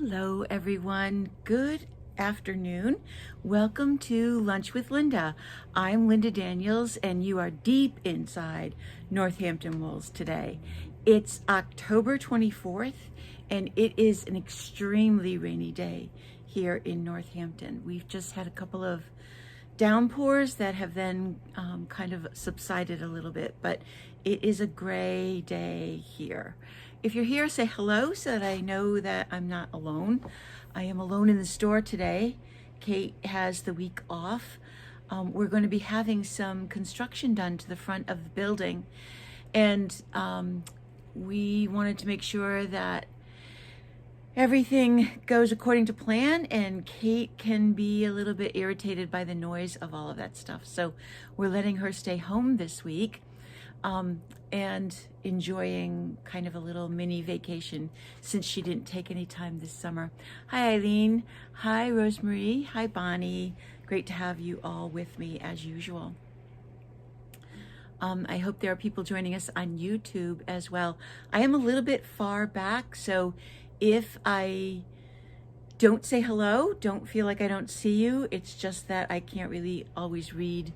Hello, everyone. Good afternoon. Welcome to Lunch with Linda. I'm Linda Daniels, and you are deep inside Northampton Wolves today. It's October 24th, and it is an extremely rainy day here in Northampton. We've just had a couple of downpours that have then kind of subsided a little bit, but it is a gray day here. If you're here, say hello so that I know that I'm not alone. I am alone in the store today. Kate has the week off. We're going to be having some construction done to the front of the building, and we wanted to make sure that everything goes according to plan, and Kate can be a little bit irritated by the noise of all of that stuff. So we're letting her stay home this week and enjoying kind of a little mini vacation since she didn't take any time this summer. Hi, Eileen. Hi, Rosemary. Hi, Bonnie. Great to have you all with me as usual. I hope there are people joining us on YouTube as well. I am a little bit far back, so if I don't say hello, don't feel like I don't see you. It's just that I can't really always read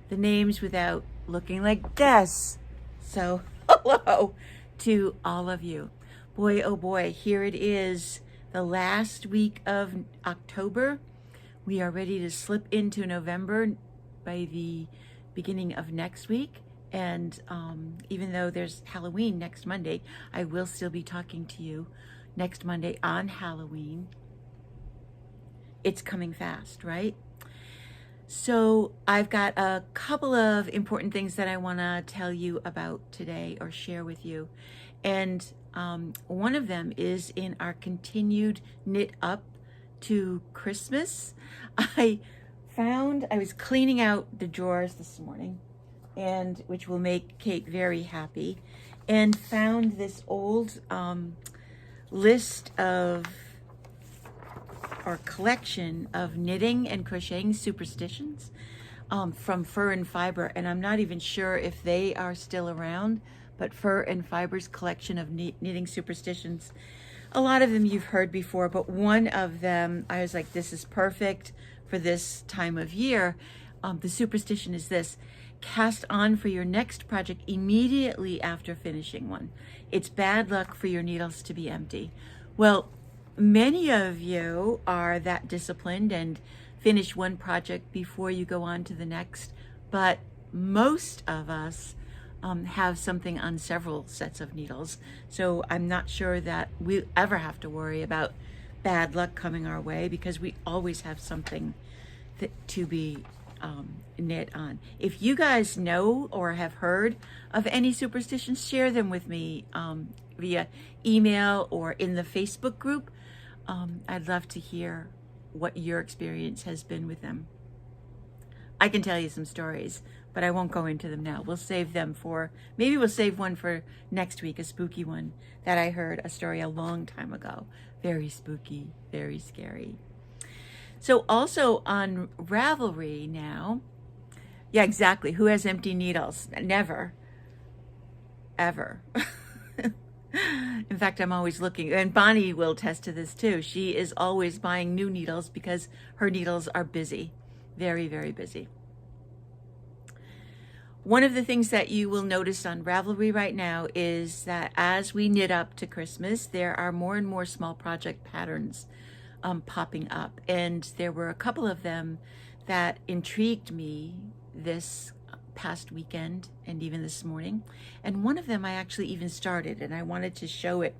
the names without looking like this. So hello to all of you. Boy, oh boy, here it is, the last week of October. We are ready to slip into November by the beginning of next week. And even though there's Halloween next Monday, I will still be talking to you next Monday on Halloween. It's coming fast, right? So I've got a couple of important things that I want to tell you about today or share with you. And one of them is in our continued knit up to Christmas. I was cleaning out the drawers this morning, and which will make Kate very happy, and found this old list of or collection of knitting and crocheting superstitions from Fur and Fiber, and I'm not even sure if they are still around, but Fur and Fiber's collection of knitting superstitions. A lot of them you've heard before, but one of them I was like, this is perfect for this time of year. The superstition is this: cast on for your next project immediately after finishing one. It's bad luck for your needles to be empty. Well, many of you are that disciplined and finish one project before you go on to the next, but most of us have something on several sets of needles. So I'm not sure that we ever have to worry about bad luck coming our way, because we always have something to be knit on. If you guys know or have heard of any superstitions, share them with me via email or in the Facebook group. I'd love to hear what your experience has been with them. I can tell you some stories, but I won't go into them now. We'll save them maybe we'll save one for next week, a spooky one that I heard a story a long time ago. Very spooky, very scary. So also on Ravelry now, yeah, exactly. Who has empty needles? Never, ever. In fact, I'm always looking, and Bonnie will attest to this too. She is always buying new needles because her needles are busy, very, very busy. One of the things that you will notice on Ravelry right now is that as we knit up to Christmas, there are more and more small project patterns popping up. And there were a couple of them that intrigued me this past weekend and even this morning. And one of them I actually even started, and I wanted to show it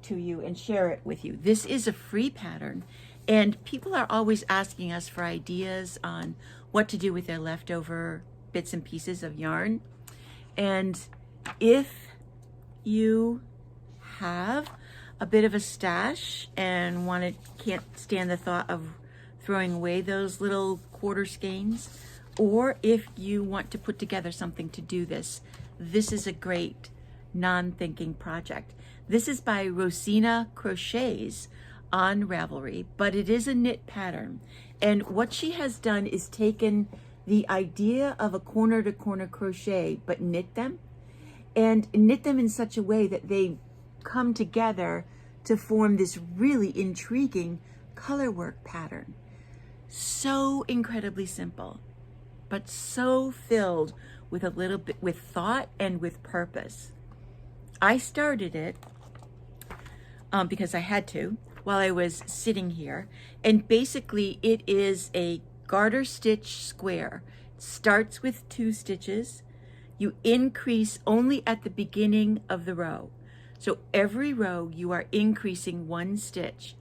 to you and share it with you. This is a free pattern, and people are always asking us for ideas on what to do with their leftover bits and pieces of yarn. And if you have a bit of a stash and can't stand the thought of throwing away those little quarter skeins, or if you want to put together something to do this, this is a great non-thinking project. This is by Rosina Crochets on Ravelry, but it is a knit pattern. And what she has done is taken the idea of a corner-to-corner crochet, but knit them in such a way that they come together to form this really intriguing color work pattern. So incredibly simple, but so filled with a little bit with thought and with purpose. I started it because I had to while I was sitting here, and basically it is a garter stitch square. It starts with 2 stitches. You increase only at the beginning of the row. So every row you are increasing 1 stitch.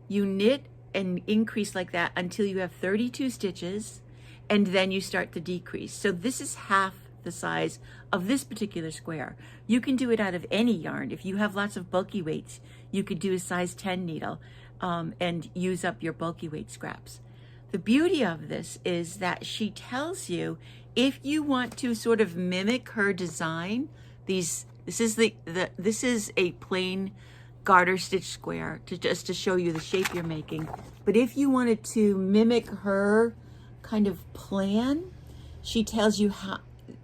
You knit and increase like that until you have 32 stitches, and then you start to decrease. So this is half the size of this particular square. You can do it out of any yarn. If you have lots of bulky weights, you could do a size 10 needle and use up your bulky weight scraps. The beauty of this is that she tells you if you want to sort of mimic her design. This is a plain garter stitch square just to show you the shape you're making. But if you wanted to mimic her kind of plan, she tells you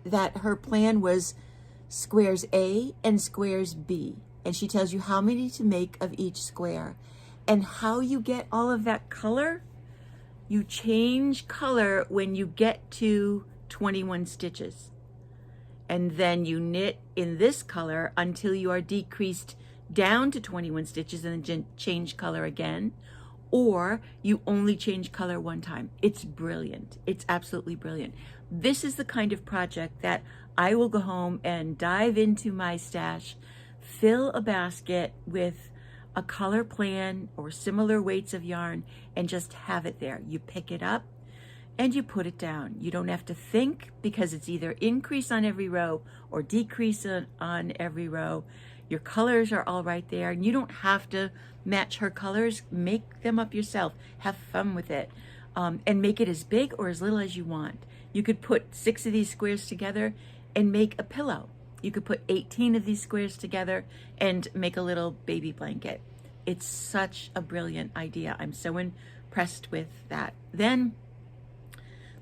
that her plan was squares A and squares B. And she tells you how many to make of each square. And how you get all of that color, you change color when you get to 21 stitches. And then you knit in this color until you are decreased down to 21 stitches and then change color again. Or you only change color 1 time. It's brilliant. It's absolutely brilliant. This is the kind of project that I will go home and dive into my stash, fill a basket with a color plan or similar weights of yarn, and just have it there. You pick it up and you put it down. You don't have to think, because it's either increase on every row or decrease on every row. Your colors are all right there, and you don't have to match her colors. Make them up yourself. Have fun with it, and make it as big or as little as you want. You could put 6 of these squares together and make a pillow. You could put 18 of these squares together and make a little baby blanket. It's such a brilliant idea. I'm so impressed with that. Then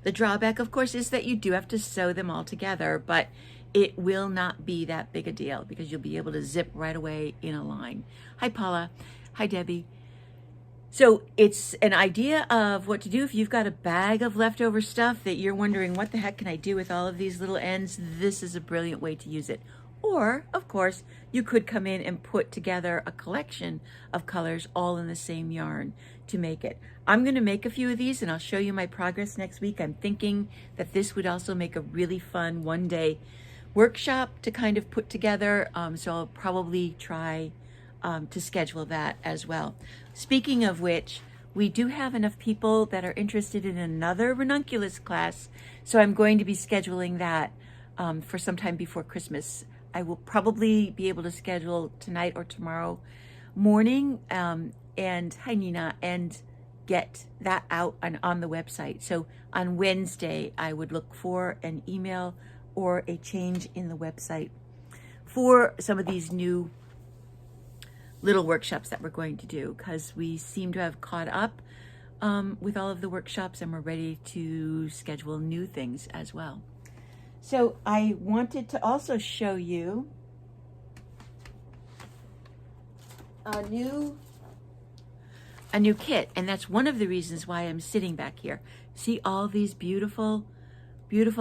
the drawback, of course, is that you do have to sew them all together, but it will not be that big a deal because you'll be able to zip right away in a line. Hi, Paula. Hi, Debbie. So it's an idea of what to do if you've got a bag of leftover stuff that you're wondering, what the heck can I do with all of these little ends? This is a brilliant way to use it. Or, of course, you could come in and put together a collection of colors all in the same yarn to make it. I'm going to make a few of these and I'll show you my progress next week. I'm thinking that this would also make a really fun one-day workshop to kind of put together. So I'll probably try to schedule that as well. Speaking of which, we do have enough people that are interested in another ranunculus class, so I'm going to be scheduling that for sometime before Christmas. I will probably be able to schedule tonight or tomorrow morning, and hi Nina, and get that out on the website. So on Wednesday, I would look for an email or a change in the website for some of these new little workshops that we're going to do, because we seem to have caught up with all of the workshops and we're ready to schedule new things as well. So I wanted to also show you a new kit, and that's one of the reasons why I'm sitting back here. See all these beautiful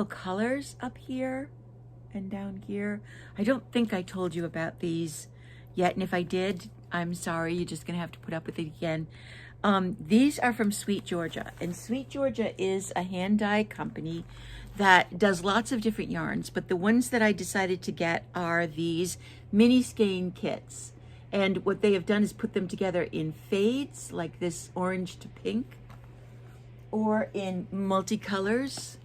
colors up here and down here. I don't think I told you about these yet, and if I did, I'm sorry, you're just gonna have to put up with it again. These are from Sweet Georgia, and Sweet Georgia is a hand dye company that does lots of different yarns, but the ones that I decided to get are these mini skein kits. And what they have done is put them together in fades, like this orange to pink, or in multicolors,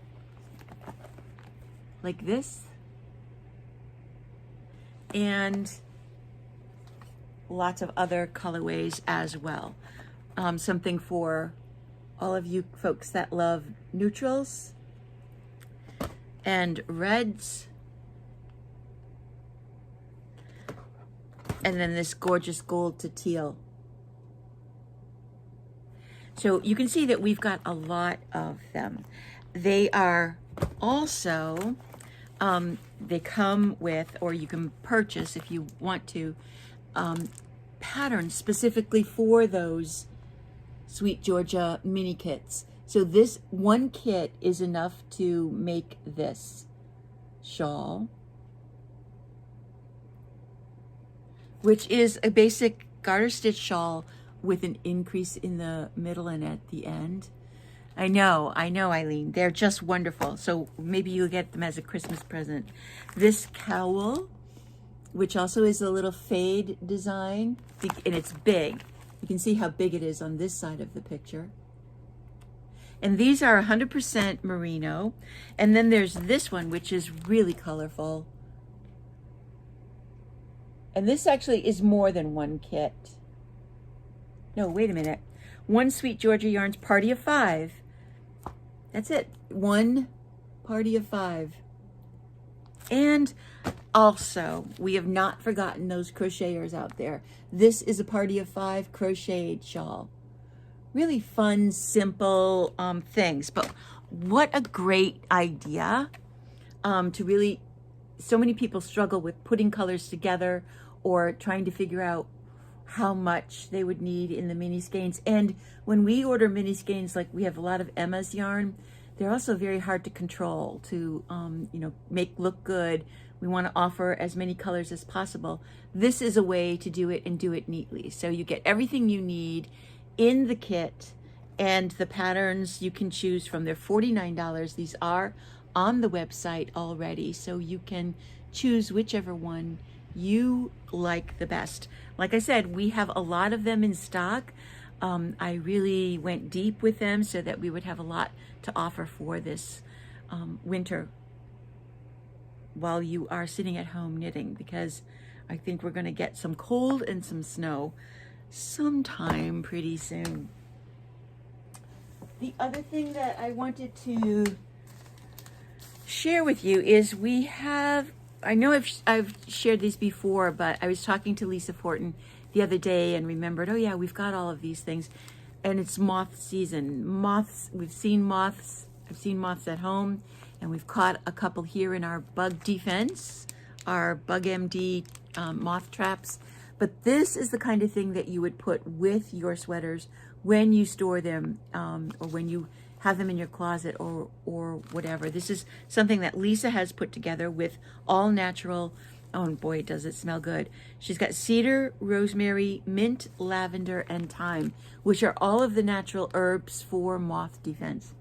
like this, and lots of other colorways as well. Something for all of you folks that love neutrals and reds. And then this gorgeous gold to teal. So you can see that we've got a lot of them. They are also, they come with, or you can purchase if you want to, patterns specifically for those Sweet Georgia mini kits. So this one kit is enough to make this shawl, which is a basic garter stitch shawl with an increase in the middle and at the end. I know, Eileen, they're just wonderful. So maybe you'll get them as a Christmas present. This cowl, which also is a little fade design, and it's big. You can see how big it is on this side of the picture. And these are 100% merino. And then there's this one, which is really colorful. And this actually is more than one kit. No, wait a minute. One Sweet Georgia Yarns party of 5. That's it. One party of 5. And also, we have not forgotten those crocheters out there. This is a party of 5 crocheted shawl. Really fun, simple things. But what a great idea to really, so many people struggle with putting colors together or trying to figure out how much they would need in the mini skeins. And when we order mini skeins, like we have a lot of Emma's yarn, they're also very hard to control, to make look good. We want to offer as many colors as possible. This is a way to do it and do it neatly. So you get everything you need in the kit, and the patterns you can choose from. They're $49. These are on the website already, so you can choose whichever one you like the best. Like I said, we have a lot of them in stock. I really went deep with them so that we would have a lot to offer for this winter while you are sitting at home knitting, because I think we're going to get some cold and some snow sometime pretty soon. The other thing that I wanted to share with you is we have, I know I've shared these before, but I was talking to Lisa Fortin the other day and remembered, oh yeah, we've got all of these things, and it's moth season. Moths, we've seen moths, I've seen moths at home, and we've caught a couple here in our Bug Defense, our Bug MD moth traps. But this is the kind of thing that you would put with your sweaters when you store them, or when you have them in your closet, or whatever. This is something that Lisa has put together with all natural. Oh boy, does it smell good. She's got cedar, rosemary, mint, lavender, and thyme, which are all of the natural herbs for moth defense.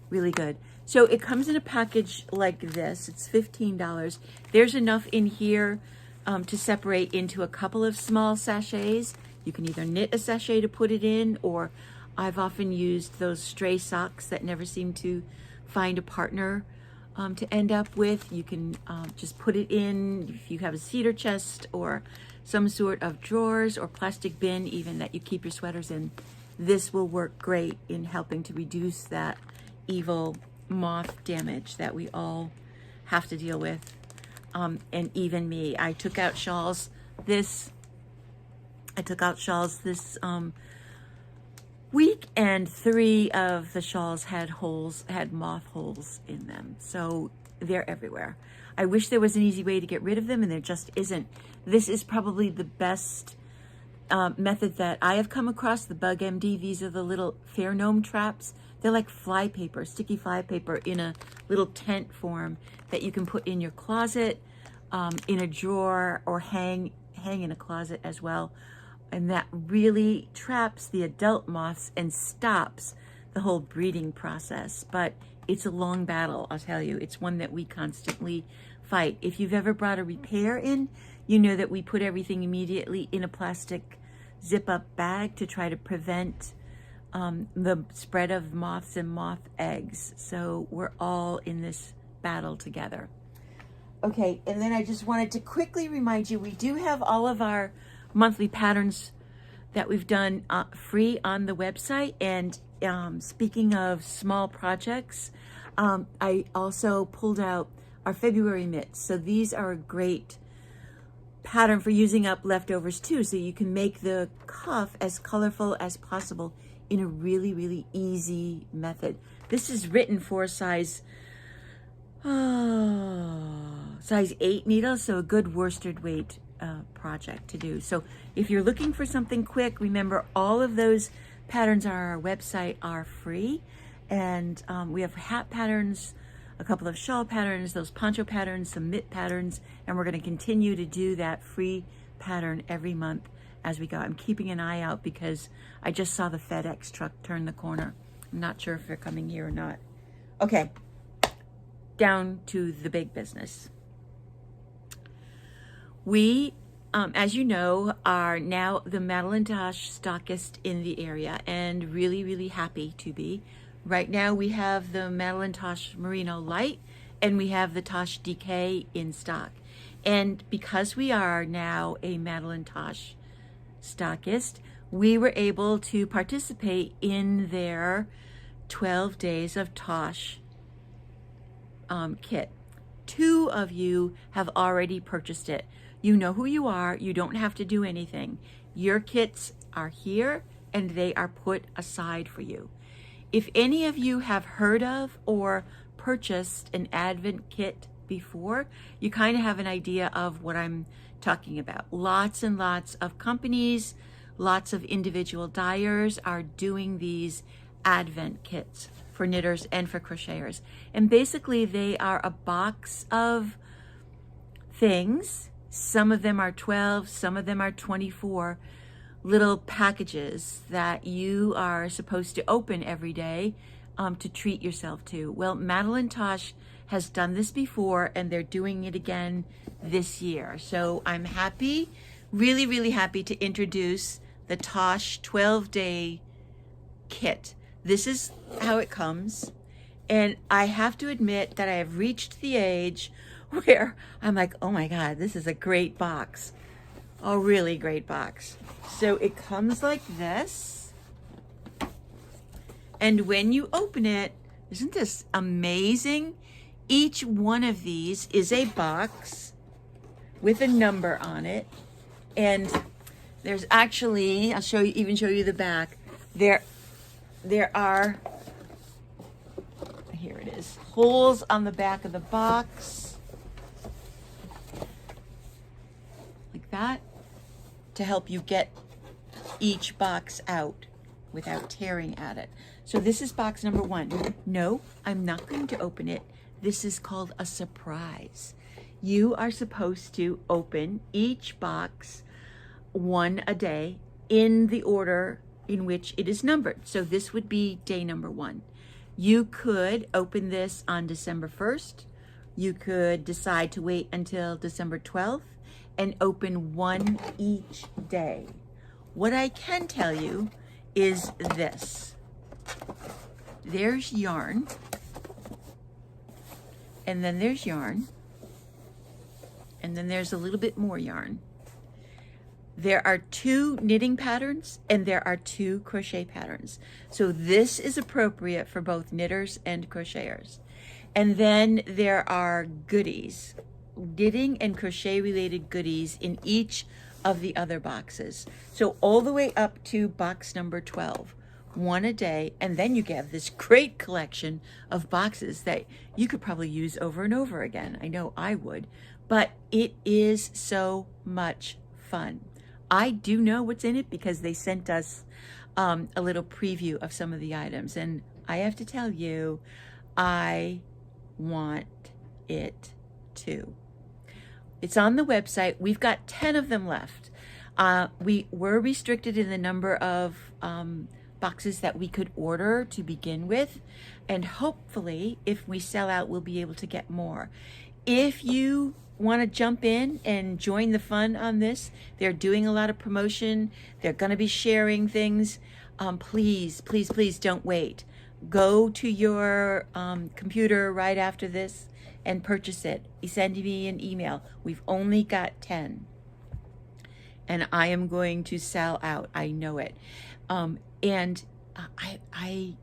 Really good. So it comes in a package like this. It's $15. There's enough in here to separate into a couple of small sachets. You can either knit a sachet to put it in, or I've often used those stray socks that never seem to find a partner to end up with. You can just put it in if you have a cedar chest or some sort of drawers or plastic bin even that you keep your sweaters in. This will work great in helping to reduce that evil moth damage that we all have to deal with. And even me, I took out shawls this week, and 3 of the shawls had moth holes in them. So they're everywhere. I wish there was an easy way to get rid of them, and there just isn't. This is probably the best method that I have come across, the Bug MD. These are the little fair gnome traps. They're like fly paper, sticky fly paper in a little tent form that you can put in your closet, in a drawer, or hang in a closet as well. And that really traps the adult moths and stops the whole breeding process. But it's a long battle, I'll tell you. It's one that we constantly fight. If you've ever brought a repair in, you know that we put everything immediately in a plastic zip-up bag to try to prevent the spread of moths and moth eggs. So we're all in this battle together. Okay, and then I just wanted to quickly remind you, we do have all of our monthly patterns that we've done free on the website. And speaking of small projects, I also pulled out our February mitts. So these are a great pattern for using up leftovers too. So you can make the cuff as colorful as possible in a really, really easy method. This is written for size 8 needles, so a good worsted weight project to do. So if you're looking for something quick, remember all of those patterns on our website are free. And we have hat patterns, a couple of shawl patterns, those poncho patterns, some mitt patterns, and we're going to continue to do that free pattern every month as we go. I'm keeping an eye out because I just saw the FedEx truck turn the corner. I'm not sure if they're coming here or not. Okay, down to the big business. We, as you know, are now the Madeline Tosh stockist in the area, and really, really happy to be. Right now we have the Madeline Tosh Merino Light and we have the Tosh DK in stock. And because we are now a Madeline Tosh stockist, we were able to participate in their 12 Days of Tosh kit. 2 of you have already purchased it. You know who you are. You don't have to do anything. Your kits are here and they are put aside for you. If any of you have heard of or purchased an Advent kit before, you kind of have an idea of what I'm talking about. Lots and lots of companies, lots of individual dyers are doing these Advent kits for knitters and for crocheters. And basically they are a box of things. Some of them are 12, some of them are 24 little packages that you are supposed to open every day to treat yourself to. Well, Madeline Tosh has done this before and they're doing it again this year. So I'm happy, really, really happy to introduce the Tosh 12-day kit. This is how it comes. And I have to admit that I have reached the age where I'm like, oh my God, this is a great box. A really great box. So it comes like this. And when you open it, isn't this amazing? Each one of these is a box with a number on it. And there's actually, I'll show you, even show you the back. There are, here it is, holes on the back of the box. Like that, to help you get each box out without tearing at it. So this is box number 1. No, I'm not going to open it. This is called a surprise. You are supposed to open each box one a day in the order in which it is numbered. So this would be day number 1. You could open this on December 1st. You could decide to wait until December 12th and open one each day. What I can tell you is this. There's yarn, and then there's yarn, and then there's a little bit more yarn. There are 2 knitting patterns and there are 2 crochet patterns. So this is appropriate for both knitters and crocheters. And then there are goodies, knitting and crochet related goodies in each of the other boxes. So all the way up to box number 12, one a day. And then you get this great collection of boxes that you could probably use over and over again. I know I would, but it is so much fun. I do know what's in it because they sent us a little preview of some of the items. And I have to tell you, I want it too. It's on the website. We've got 10 of them left. We were restricted in the number of boxes that we could order to begin with. And hopefully, if we sell out, we'll be able to get more. If you want to jump in and join the fun on this, they're doing a lot of promotion. They're going to be sharing things. Please, please, please don't wait. Go to your computer right after this and purchase it. Send me an email. We've only got 10. And I am going to sell out. I know it. And I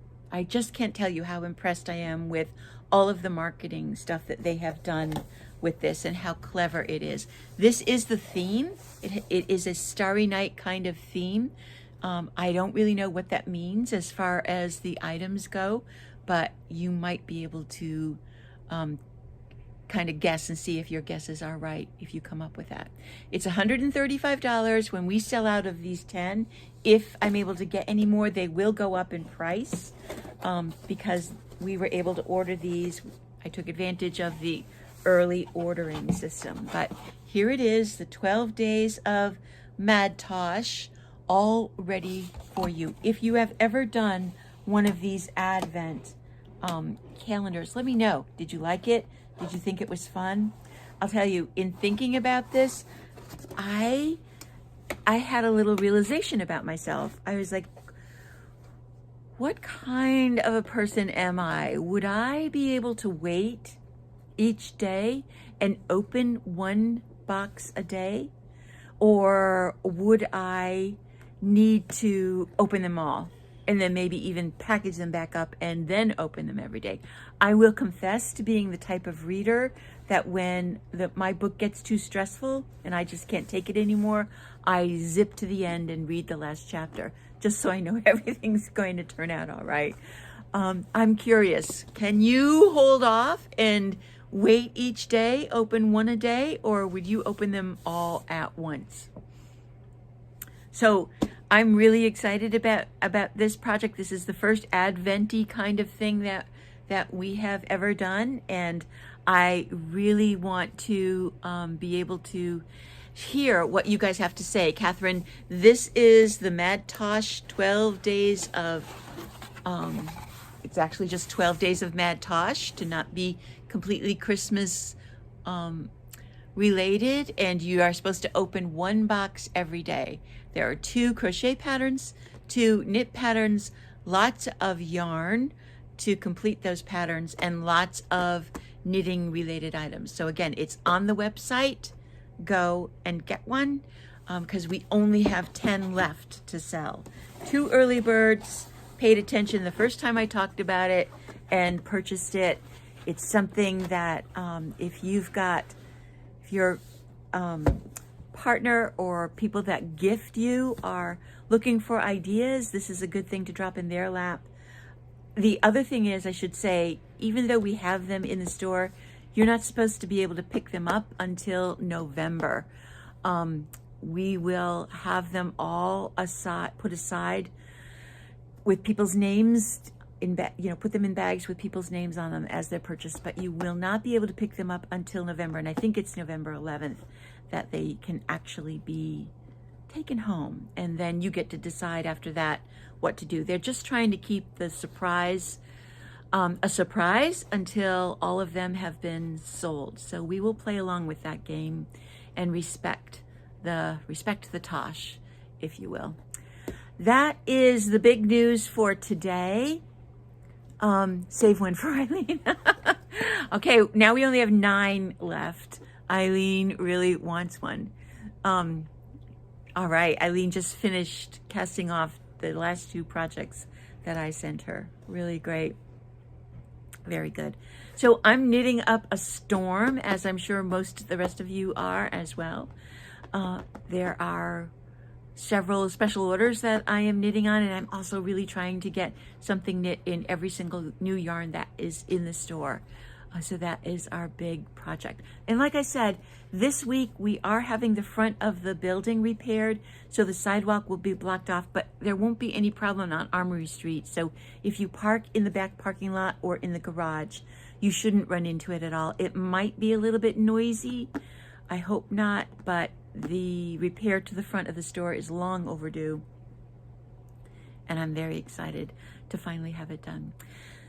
just can't tell you how impressed I am with all of the marketing stuff that they have done with this and how clever it is. This is the theme. It is a Starry Night kind of theme. I don't really know what that means as far as the items go, but you might be able to kind of guess and see if your guesses are right if you come up with that. It's $135 when we sell out of these 10. If I'm able to get any more, they will go up in price because we were able to order these. I took advantage of the early ordering system. But here it is, the 12 days of Mad Tosh, all ready for you. If you have ever done one of these Advent calendars, let me know. Did you like it? Did you think it was fun? I'll tell you, in thinking about this, I had a little realization about myself. I was like, what kind of a person am I? Would I be able to wait each day and open one box a day? Or would I need to open them all and then maybe even package them back up and then open them every day? I will confess to being the type of reader that when my book gets too stressful and I just can't take it anymore, I zip to the end and read the last chapter, just so I know everything's going to turn out all right. I'm curious, can you hold off and wait each day, open one a day, or would you open them all at once? So I'm really excited about this project. This is the first Advent-y kind of thing that we have ever done, and I really want to be able to hear what you guys have to say. Catherine, this is the Mad Tosh 12 days of, it's actually just 12 days of Mad Tosh, to not be completely Christmas related, and you are supposed to open one box every day. There are 2 crochet patterns, 2 knit patterns, lots of yarn to complete those patterns, and lots of knitting related items. So again, it's on the website. Go and get one because we only have 10 left to sell. 2 early birds paid attention the first time I talked about it and purchased it. It's something that if your partner or people that gift you are looking for ideas, this is a good thing to drop in their lap. The other thing is, I should say, even though we have them in the store, you're not supposed to be able to pick them up until November. We will have them all put aside with people's names put them in bags with people's names on them as they're purchased, but you will not be able to pick them up until November. And I think it's November 11th that they can actually be taken home. And then you get to decide after that what to do. They're just trying to keep the surprise a surprise until all of them have been sold. So we will play along with that game and respect the Tosh, if you will. That is the big news for today. Save one for Eileen. Okay, now we only have 9 left. Eileen really wants one. All right, Eileen just finished casting off the last 2 projects that I sent her. Really great. Very good. So I'm knitting up a storm, as I'm sure most of the rest of you are as well. There are several special orders that I am knitting on, and I'm also really trying to get something knit in every single new yarn that is in the store. So that is our big project. And like I said, this week we are having the front of the building repaired, so the sidewalk will be blocked off, but there won't be any problem on Armory Street. So if you park in the back parking lot or in the garage, you shouldn't run into it at all. It might be a little bit noisy. I hope not, but the repair to the front of the store is long overdue, and I'm very excited to finally have it done.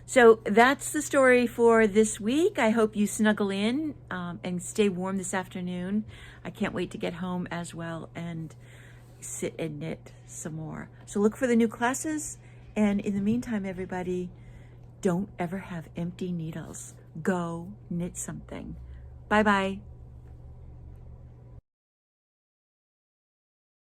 So that's the story for this week. I hope you snuggle in and stay warm this afternoon. I can't wait to get home as well and sit and knit some more. So look for the new classes, and in the meantime, everybody, don't ever have empty needles. Go knit something. Bye-bye.